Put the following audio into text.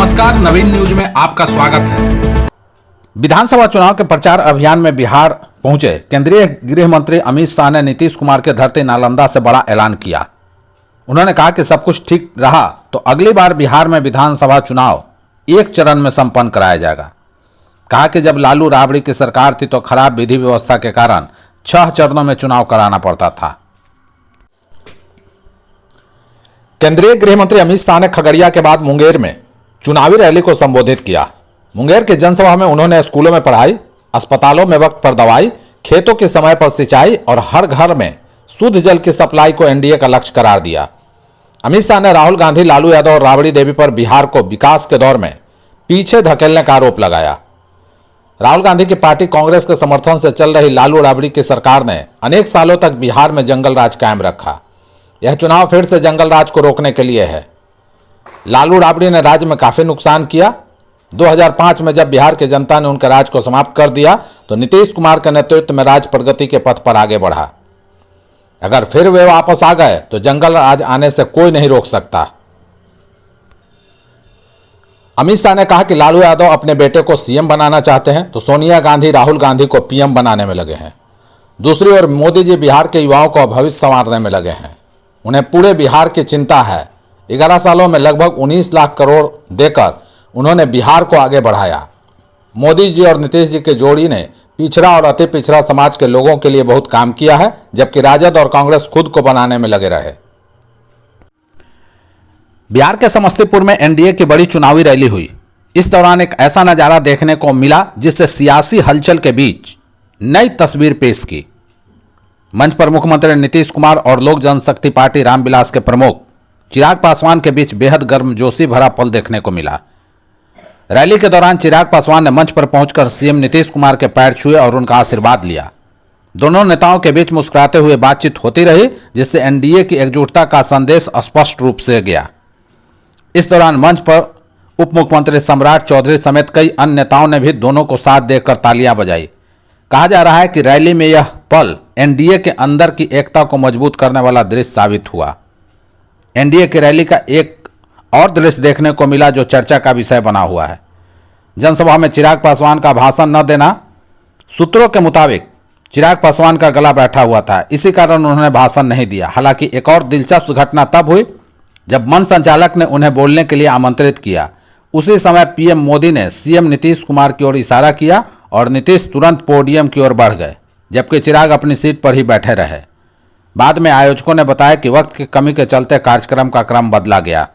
नमस्कार, नवीन न्यूज में आपका स्वागत है। विधानसभा चुनाव के प्रचार अभियान में बिहार पहुंचे केंद्रीय गृह मंत्री अमित शाह ने नीतीश कुमार के धरती नालंदा से बड़ा ऐलान किया। उन्होंने कहा कि सब कुछ ठीक रहा तो अगली बार बिहार में विधानसभा चुनाव एक चरण में संपन्न कराया जाएगा। कहा कि जब लालू राबड़ी की सरकार थी तो खराब विधि व्यवस्था के कारण 6 चरणों में चुनाव कराना पड़ता था। केंद्रीय गृह मंत्री अमित शाह ने खगड़िया के बाद मुंगेर में चुनावी रैली को संबोधित किया। मुंगेर के जनसभा में उन्होंने स्कूलों में पढ़ाई, अस्पतालों में वक्त पर दवाई, खेतों के समय पर सिंचाई और हर घर में शुद्ध जल की सप्लाई को एनडीए का लक्ष्य करार दिया। अमित शाह ने राहुल गांधी, लालू यादव और राबड़ी देवी पर बिहार को विकास के दौर में पीछे धकेलने का आरोप लगाया। राहुल गांधी की पार्टी कांग्रेस के समर्थन से चल रही लालू राबड़ी की सरकार ने अनेक सालों तक बिहार में जंगल राज कायम रखा। यह चुनाव फिर से जंगल राज को रोकने के लिए है। लालू राबड़ी ने राज्य में काफी नुकसान किया। 2005 में जब बिहार की जनता ने उनके राज को समाप्त कर दिया तो नीतीश कुमार के नेतृत्व में राज्य प्रगति के पथ पर आगे बढ़ा। अगर फिर वे वापस आ गए तो जंगल राज आने से कोई नहीं रोक सकता। अमित शाह ने कहा कि लालू यादव अपने बेटे को सीएम बनाना चाहते हैं तो सोनिया गांधी राहुल गांधी को पीएम बनाने में लगे हैं। दूसरी ओर मोदी जी बिहार के युवाओं को भविष्य संवारने में लगे हैं। उन्हें पूरे बिहार की चिंता है। 11 सालों में लगभग 19 लाख करोड़ देकर उन्होंने बिहार को आगे बढ़ाया। मोदी जी और नीतीश जी की जोड़ी ने पिछड़ा और अति पिछड़ा समाज के लोगों के लिए बहुत काम किया है, जबकि राजद और कांग्रेस खुद को बनाने में लगे रहे। बिहार के समस्तीपुर में एनडीए की बड़ी चुनावी रैली हुई। इस दौरान एक ऐसा नजारा देखने को मिला जिससे सियासी हलचल के बीच नई तस्वीर पेश की। मंच पर मुख्यमंत्री नीतीश कुमार और लोक जनशक्ति पार्टी रामविलास के प्रमुख चिराग पासवान के बीच बेहद गर्मजोशी भरा पल देखने को मिला। रैली के दौरान चिराग पासवान ने मंच पर पहुंचकर सीएम नीतीश कुमार के पैर छुए और उनका आशीर्वाद लिया। दोनों नेताओं के बीच मुस्कुराते हुए बातचीत होती रही, जिससे एनडीए की एकजुटता का संदेश स्पष्ट रूप से गया। इस दौरान मंच पर उप मुख्यमंत्री सम्राट चौधरी समेत कई अन्य नेताओं ने भी दोनों को साथ देकर तालियां बजाई। कहा जा रहा है कि रैली में यह पल एनडीए के अंदर की एकता को मजबूत करने वाला दृश्य साबित हुआ। एनडीए की रैली का एक और दृश्य देखने को मिला जो चर्चा का विषय बना हुआ है। जनसभा में चिराग पासवान का भाषण न देना। सूत्रों के मुताबिक चिराग पासवान का गला बैठा हुआ था, इसी कारण उन्होंने भाषण नहीं दिया। हालांकि एक और दिलचस्प घटना तब हुई जब मंच संचालक ने उन्हें बोलने के लिए आमंत्रित किया। उसी समय पीएम मोदी ने सीएम नीतीश कुमार की ओर इशारा किया और नीतीश तुरंत पोडियम की ओर बढ़ गए, जबकि चिराग अपनी सीट पर ही बैठे रहे। बाद में आयोजकों ने बताया कि वक्त की कमी के चलते कार्यक्रम का क्रम बदला गया।